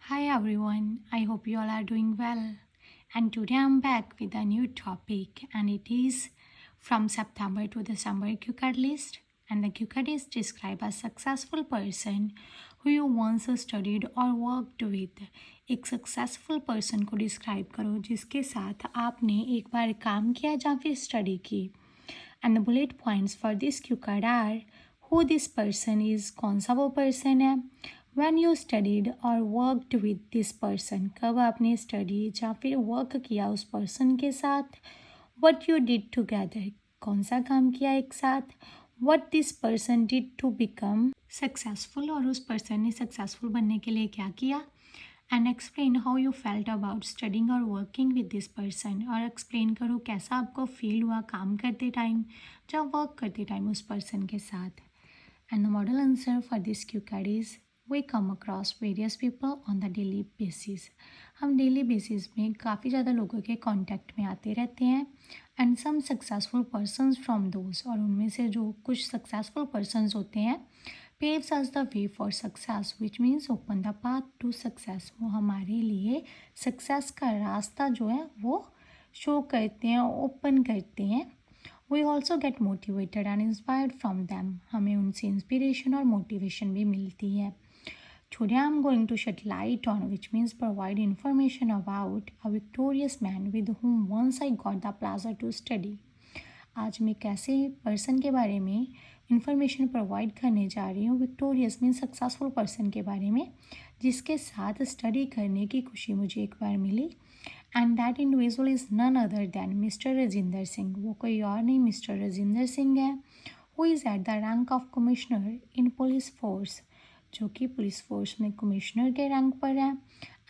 Hi everyone, I hope you all are doing well. And today I'm back with a new topic, and it is from September to December QCAD list. And the QCAD is describe a successful person who you once studied or worked with. एक successful person को describe करो जिसके साथ आपने एक बार काम किया या फिर स्टडी की. And the bullet points for this QCAD are who this person is, कौन सा वो पर्सन है. When you studied or worked with this person, कब आपने स्टडी या फिर वर्क किया उस पर्सन के साथ. What you did together, कौन सा काम किया एक साथ. What this person did to become successful, और उस पर्सन ने सक्सेसफुल बनने के लिए क्या किया. And explain how you felt about studying और वर्किंग विद दिस पर्सन, और एक्सप्लेन करो कैसा आपको फील हुआ काम करते टाइम या वर्क करते टाइम उस पर्सन के साथ. And the model answer for this QCAD is we come across various people on the daily basis. हम डेली बेसिस में काफ़ी ज़्यादा लोगों के कांटेक्ट में आते रहते हैं. And some successful persons from those, और उनमें से जो कुछ सक्सेसफुल पर्सनस होते हैं paves us the way for success, which means open the path to success. वो हमारे लिए सक्सेस का रास्ता जो है वो शो करते हैं, ओपन करते हैं. We also get motivated and inspired from them. हमें उनसे इंस्पिरेशन और मोटिवेशन भी मिलती है. Today I am going to shed light on, which means provide information about a victorious man with whom once I got the pleasure to study. आज मैं एक ऐसे पर्सन के बारे में इंफॉर्मेशन प्रोवाइड करने जा रही हूँ, विक्टोरियस मीन सक्सेसफुल पर्सन के बारे में, जिसके साथ स्टडी करने की खुशी मुझे एक बार मिली. And that individual is none other than mister Rajinder Singh. वो कोई और नहीं मिस्टर राजिंदर सिंह है. Who is at the rank of commissioner in police force, जो कि पुलिस फोर्स में कमिश्नर के रैंक पर है.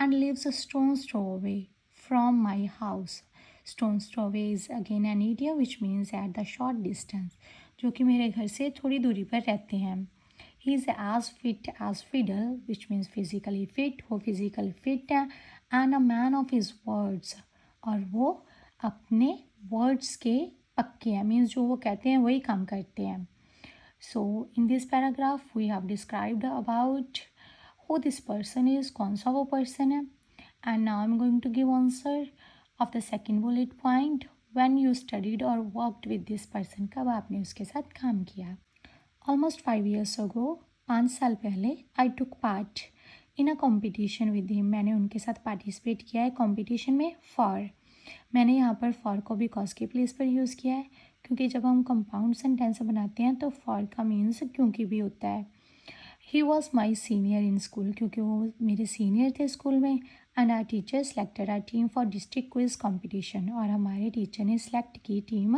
And lives stones throw away from my house. Stones throw away is again an area which means at the short distance, जो कि मेरे घर से थोड़ी दूरी पर रहते हैं. He is as fit as fiddle, which means physically fit, वो फिजिकली फिट है. And a man of his words, और वो अपने वर्ड्स के पक्के हैं, मीन्स जो वो कहते हैं वही काम करते हैं. So in this paragraph we have described about who this person is, कौन सा वो पर्सन है. And now I am going to give answer of the second bullet point. When you studied और वर्कड विद दिस पर्सन, कब आपने उसके साथ काम किया. ऑलमोस्ट 5 years ago, 5 साल पहले, I took part in a competition with him. मैंने उनके साथ पार्टिसिपेट किया है कॉम्पिटिशन में. फॉर, मैंने यहाँ पर फॉर को बिकॉज के प्लेस पर यूज़ किया है, क्योंकि जब हम कंपाउंड सेंटेंस बनाते हैं तो फॉर का मीन्स क्योंकि भी होता है. He was my senior in school, क्योंकि वो मेरे सीनियर थे स्कूल में. And our teacher selected our team for district quiz competition, और हमारे टीचर ने सेलेक्ट की टीम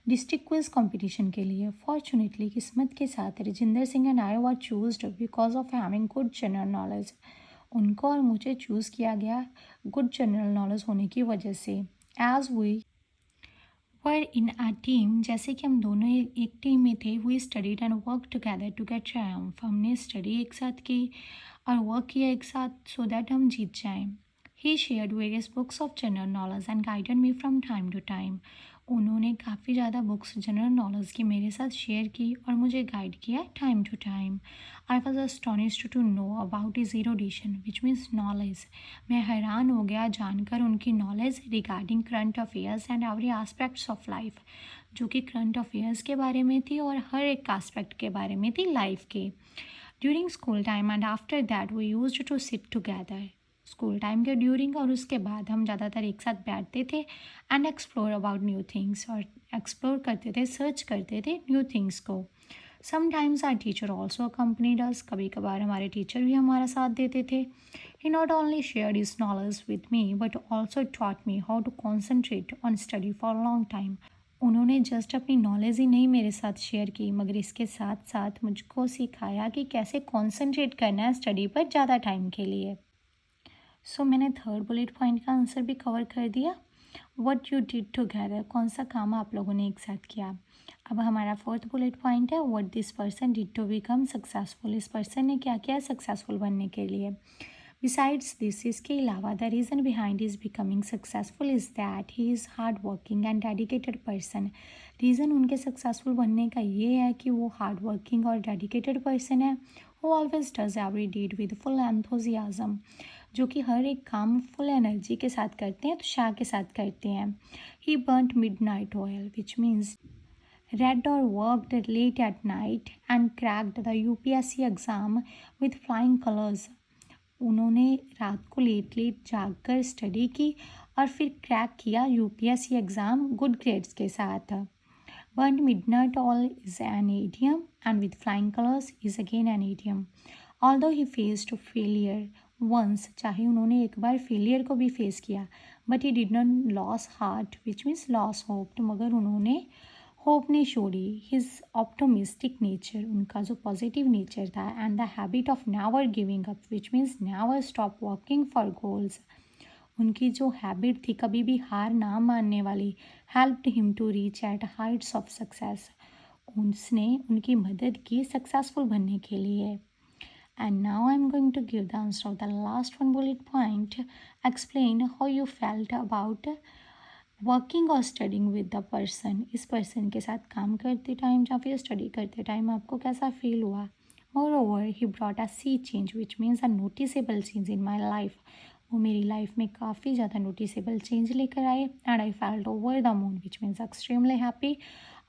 डिस्ट्रिक्ट क्विज कॉम्पिटिशन के लिए. फॉर्चुनेटली, किस्मत के साथ, Rajinder Singh and I were choosed because of having good general knowledge. उनको और मुझे चूज़ किया गया गुड जनरल नॉलेज होने की वजह से. As we were in a team, जैसे कि हम दोनों एक टीम में थे. We studied and work together to get triumph. हमने स्टडी एक साथ की और वर्क किया एक साथ सो दैट हम जीत जाएं. He shared various books of general knowledge and guided me from time to time. उन्होंने काफ़ी ज़्यादा बुक्स जनरल नॉलेज की मेरे साथ शेयर की और मुझे गाइड किया time to time. I was astonished to know about is erudition, which means knowledge. मैं हैरान हो गया जानकर उनकी knowledge regarding current affairs and every aspects of life, जो कि करंट अफेयर्स के बारे में थी और हर एक आस्पेक्ट के बारे में थी लाइफ के. During school time and after that we used to sit together. School time के ड्यूरिंग और उसके बाद हम ज़्यादातर एक साथ बैठते थे and explore about new things, और एक्सप्लोर करते थे, सर्च करते थे न्यू थिंग्स को. Sometimes our teacher also accompanied us. कभी कभार हमारे टीचर भी हमारा साथ देते थे. He not only share his knowledge with me but also taught me how to concentrate on study for long time. उन्होंने जस्ट अपनी नॉलेज ही नहीं मेरे साथ शेयर की, मगर इसके साथ साथ मुझको सिखाया कि कैसे कॉन्सेंट्रेट करना है स्टडी पर ज़्यादा टाइम के लिए. सो मैंने थर्ड बुलेट पॉइंट का आंसर भी कवर कर दिया. व्हाट यू डिड टुगेदर, कौन सा काम आप लोगों ने एक साथ किया. अब हमारा फोर्थ बुलेट पॉइंट है what this person did to become successful. इस पर्सन ने क्या किया सक्सेसफुल बनने के लिए. बिसाइड्स दिस, इसके अलावा the reason behind is becoming successful is that he is hard working and dedicated person. Reason उनके सक्सेसफुल बनने का ये है कि वो हार्ड वर्किंग और डेडिकेटेड पर्सन है. Who always does every deed with full enthusiasm, जो कि हर एक काम फुल एनर्जी के साथ करते हैं, उत्साह के साथ करते हैं. ही बर्nt midnight oil, which means read or worked late at night and cracked the UPSC exam with flying colors. उन्होंने रात को लेट लेट जाग कर स्टडी की और फिर क्रैक किया यूपीएससी एग्ज़ाम गुड ग्रेड्स के साथ. Burnt midnight oil is an idiom and with flying colors is again an idiom. Although he faced failure once, चाहे उन्होंने एक बार फेलियर को भी फेस किया, but he did not lose heart, which means lose hope. तो मगर उन्होंने hope नहीं छोड़ी. His optimistic nature, उनका जो पॉजिटिव नेचर था, and the habit of never giving up, which means never stop working for goals. उनकी जो हैबिट थी कभी भी हार ना मानने वाली, helped him to reach at heights of success. उसने उनकी मदद की सक्सेसफुल बनने के लिए. And now I am going to give the answer of the last one bullet point. Explain how you felt about working और स्टडिंग विद द पर्सन. इस person के साथ काम करते टाइम या फिर स्टडी करते टाइम आपको कैसा फील हुआ. Moreover, he brought a sea change, which means a noticeable change in my life. वो मेरी लाइफ में काफ़ी ज़्यादा नोटिसेबल चेंज लेकर आए. And I felt over the moon, which means extremely happy.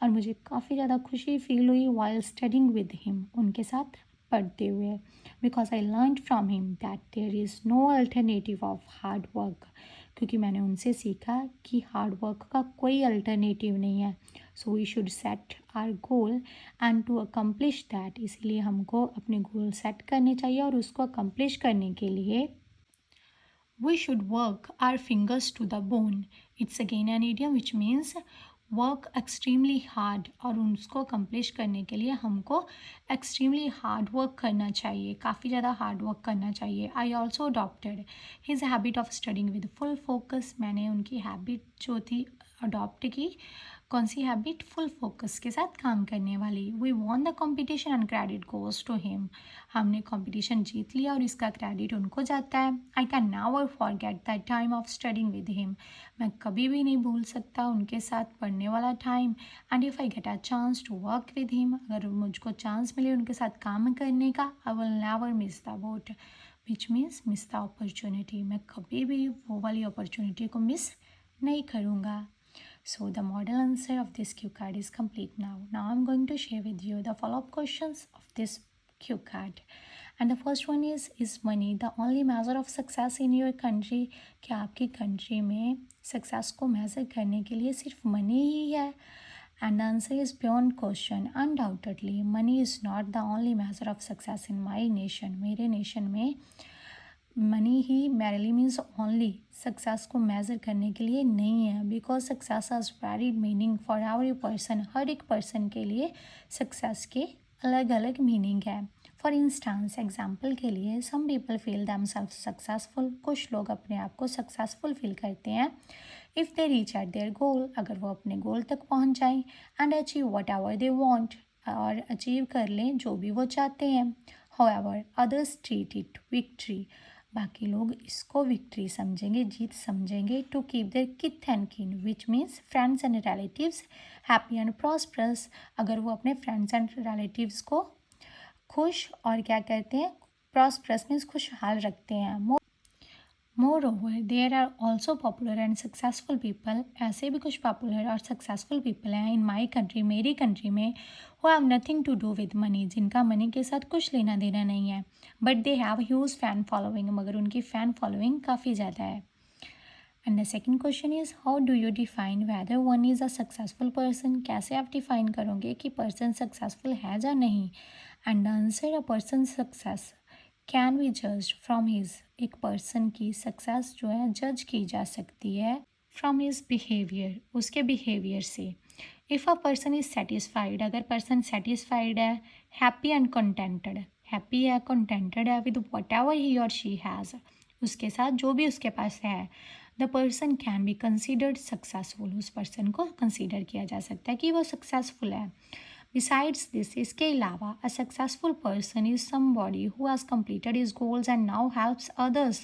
और मुझे काफ़ी ज़्यादा खुशी फील हुई वाइल स्टडिंग विद हिम, उनके साथ पढ़ते हुए. Because I learn from him that there is no alternative of hard work. क्योंकि मैंने उनसे सीखा कि हार्ड वर्क का कोई अल्टरनेटिव नहीं है. So we should set our goal and to accomplish that. इसलिए हमको अपने गोल सेट करने चाहिए और उसको अकम्प्लिश करने के लिए we should work our fingers to the bone. It's again an idiom which means work extremely hard. और उसको accomplish करने के लिए हमको extremely hard work करना चाहिए, काफ़ी ज़्यादा hard work करना चाहिए. I also adopted his habit of studying with full focus. मैंने उनकी habit जो थी अडॉप्ट की. कौन सी हैबिट. फुल फोकस के साथ काम करने वाली. We won the competition and credit goes to him. हमने कॉम्पिटिशन जीत लिया और इसका क्रेडिट उनको जाता है. I can never forget the time of studying with him. मैं कभी भी नहीं भूल सकता उनके साथ पढ़ने वाला time. And if I get a chance to work with him, अगर मुझको चांस मिले उनके साथ काम करने का, I will never miss the boat, which means miss the opportunity. मैं कभी भी वो वाली अपॉर्चुनिटी को मिस नहीं करूँगा. So the model answer of this cue card is complete now. Now I'm going to share with you the follow-up questions of this cue card. And the first one is money the only measure of success in your country? क्या आपकी country में success को measure करने के लिए सिर्फ money ही है? And the answer is beyond question. Undoubtedly, money is not the only measure of success in my nation. मेरे नेशन में मनी ही मैरली मीन्स ओनली सक्सेस को मेज़र करने के लिए नहीं है. Because success has very meaning for every person. हर एक पर्सन के लिए सक्सेस के अलग अलग मीनिंग है. फॉर इंस्टेंस, एग्जाम्पल के लिए, some people feel themself successful. कुछ लोग अपने आप को सक्सेसफुल फील करते हैं if they reach at their goal, अगर वो अपने गोल तक पहुंच जाएं. And achieve whatever they want, और अचीव कर लें जो भी वो चाहते हैं. However others treat it victory. बाकी लोग इसको विक्ट्री समझेंगे, जीत समझेंगे. To keep their kith and kin, which means friends and relatives, happy and prosperous. अगर वो अपने फ्रेंड्स एंड रिलेटिव्स को खुश और क्या कहते हैं, प्रॉस्परस मीन्स खुशहाल रखते हैं. Moreover, there are also popular and successful people. ऐसे भी कुछ पॉपुलर और सक्सेसफुल पीपल हैं इन माई कंट्री, मेरी कंट्री में, who have nothing to do with money, जिनका मनी के साथ कुछ लेना देना नहीं है. But they have huge fan following, मगर उनकी फ़ैन फॉलोइंग काफ़ी ज़्यादा है. And the second question is, how do you define whether one is a successful person? कैसे आप डिफाइन करोगे कि पर्सन सक्सेसफुल है या नहीं. And the answer, a person's success can be judged from his. एक पर्सन की सक्सेस जो है जज की जा सकती है फ्रॉम हिज बिहेवियर, उसके बिहेवियर से. If a person is satisfied, अगर पर्सन सेटिस्फाइड है, हैप्पी एंड कंटेंटेड, हैप्पी है, कंटेंटेड है विद वट एवर ही और शी हैज़, उसके साथ जो भी उसके पास है, the person can be considered successful. उस पर्सन को कंसिडर किया जा सकता है कि वो सक्सेसफुल है. Besides this, इसके अलावा, a successful person is somebody who has completed his goals and now helps others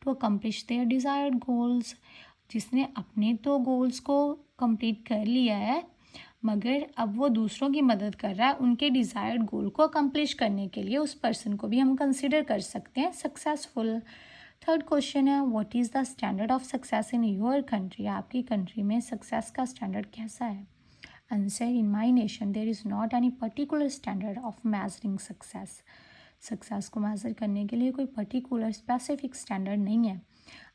to accomplish their desired goals. जिसने अपने तो गोल्स को कंप्लीट कर लिया है मगर अब वो दूसरों की मदद कर रहा है उनके डिज़ायर्ड गोल को अकम्प्लिश करने के लिए, उस पर्सन को भी हम कंसिडर कर सकते हैं सक्सेसफुल। थर्ड क्वेश्चन है, what is the standard of success in your country? आपकी कंट्री में सक्सेस का स्टैंडर्ड कैसा है? Answer, in my nation there is not any particular standard of measuring success. Success को मेज़र करने के लिए कोई पर्टिकुलर स्पेसिफिक स्टैंडर्ड नहीं है।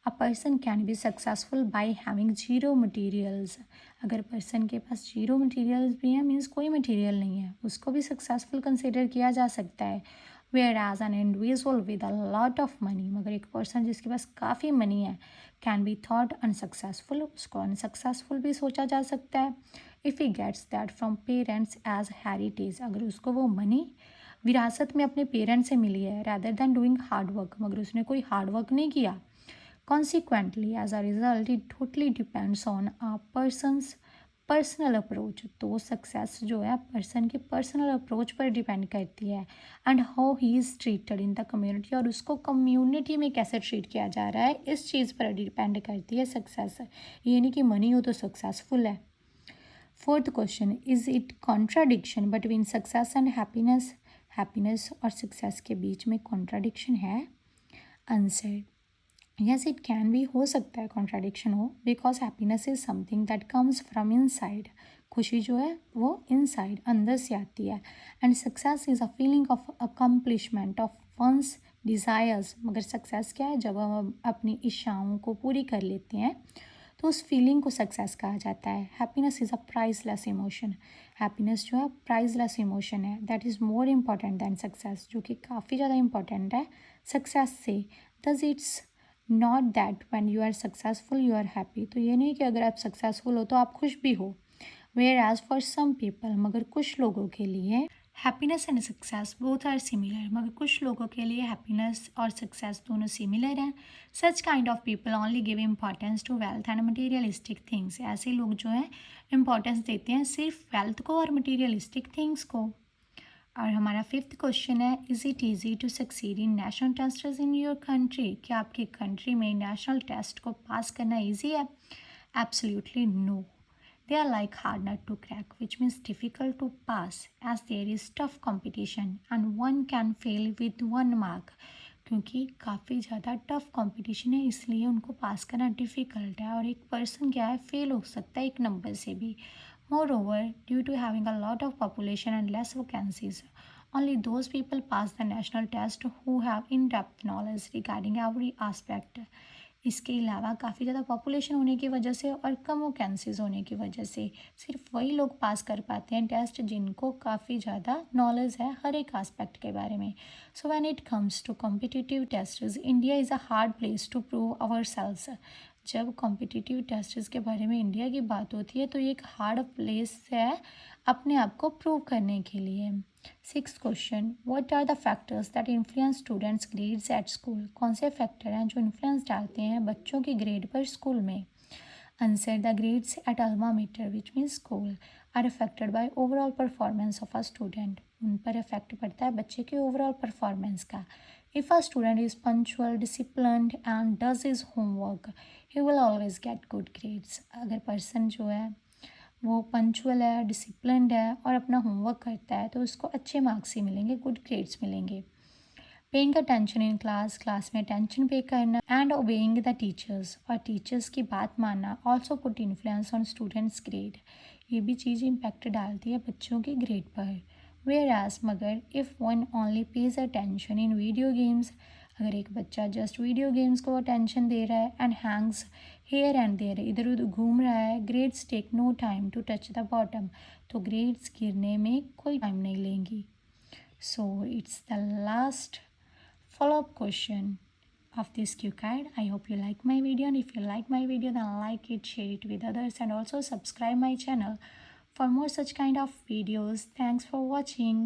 A person can be successful by having zero materials. अगर पर्सन के पास जीरो मटीरियल्स भी हैं, मीन्स कोई मटीरियल नहीं है, उसको भी सक्सेसफुल कंसिडर किया जा सकता है। Where as an individual with a lot of money, मगर एक पर्सन जिसके पास काफ़ी मनी है, कैन बी थॉट अनसक्सेसफुल, उसको अनसक्सेसफुल भी सोचा जा सकता है। If he gets that from parents as heritage, अगर उसको वो मनी विरासत में अपने पेरेंट्स से मिली है rather than doing hard work, मगर उसने कोई हार्ड वर्क नहीं किया। Consequently as a result it totally depends on a person's personal approach. तो सक्सेस जो है पर्सन के पर्सनल अप्रोच पर डिपेंड करती है, and how he is treated in the community, और उसको कम्युनिटी में कैसे ट्रीट किया जा रहा है इस चीज़ पर डिपेंड करती है सक्सेस। ये नहीं कि मनी हो तो सक्सेसफुल है। Fourth question, is it contradiction between success and happiness? Happiness और सक्सेस के बीच में कॉन्ट्राडिक्शन है? Answer, yes it can be, हो सकता है कॉन्ट्राडिक्शन हो, because happiness is something that comes from inside. खुशी जो है वो इनसाइड अंदर से आती है, and success is a feeling of accomplishment of one's desires. मगर सक्सेस क्या है? जब हम अपनी इच्छाओं को पूरी कर लेते हैं तो उस फीलिंग को सक्सेस कहा जाता है। Happiness is a priceless emotion. Happiness जो है प्राइसलेस इमोशन है, that is more important than success, जो कि काफ़ी ज़्यादा इंपॉर्टेंट है सक्सेस से। Thus it's not that when you are successful you are happy, तो ये नहीं कि अगर आप सक्सेसफुल हो तो आप खुश भी हो। Whereas for some people, मगर कुछ लोगों के लिए happiness and success both are similar, मगर कुछ लोगों के लिए हैप्पीनेस और सक्सेस दोनों सिमिलर हैं। Such kind of people only give importance to wealth and materialistic things. ऐसे लोग जो हैं इम्पॉर्टेंस देते हैं सिर्फ वेल्थ को और मटीरियलिस्टिक थिंग्स को। और हमारा फिफ्थ क्वेश्चन है, is it easy to succeed in national tests in your country? क्या आपकी कंट्री में नेशनल टेस्ट को पास करना ईजी है? Absolutely no. They are like hard nut to crack, which means difficult to pass, as there is tough competition and one can fail with 1 mark. क्योंकि काफ़ी ज़्यादा tough competition है, इसलिए उनको पास करना डिफ़िकल्ट है, और एक पर्सन क्या है, फेल हो सकता है एक नंबर से भी। Moreover, due to having a lot of population and less vacancies, only those people pass the national test who have in-depth knowledge regarding every aspect. इसके अलावा काफ़ी ज़्यादा पॉपुलेशन होने की वजह से और कम वैकेंसीज होने की वजह से सिर्फ वही लोग पास कर पाते हैं टेस्ट जिनको काफ़ी ज़्यादा नॉलेज है हर एक आस्पेक्ट के बारे में। So when it comes to competitive test, India is a hard place to prove our selves. जब कॉम्पिटिटिव टेस्ट के बारे में इंडिया की बात होती है तो ये एक हार्ड प्लेस है अपने आप को प्रूव करने के लिए। Six question, what are the factors that influence students grades at school? कौन से फैक्टर हैं जो इन्फ्लुएंस डालते हैं बच्चों की ग्रेड पर स्कूल में? Answer, the grades at alma mater which means school are affected by overall performance of a student. उन पर इफेक्ट पड़ता है बच्चे के ओवरऑल परफॉर्मेंस का। If a student is punctual, disciplined and does his homework, he will always get good grades. अगर person जो है वो पंचुअल है, डिसिप्लिन्ड है और अपना होमवर्क करता है तो उसको अच्छे मार्क्स ही मिलेंगे, गुड ग्रेड्स मिलेंगे। Paying attention in class, class में अटेंशन पे करना, एंड ओबेइंग द टीचर्स, और टीचर्स की बात मानना, also put influence on students grade. ये भी चीज़ इम्पैक्ट डालती है बच्चों की ग्रेड पर। वेयर एज, मगर if one only pays attention in video games, अगर एक बच्चा जस्ट वीडियो गेम्स को अटेंशन दे रहा है and hangs here and there, इधर उधर घूम रहा है, grades take no time to touch the bottom, तो ग्रेड्स गिरने में कोई टाइम नहीं लेंगी। So it's the last follow-up question of this cue card. I hope you like my video, and if you like my video then like it, share it with others, and also subscribe my channel for more such kind of videos. Thanks for watching.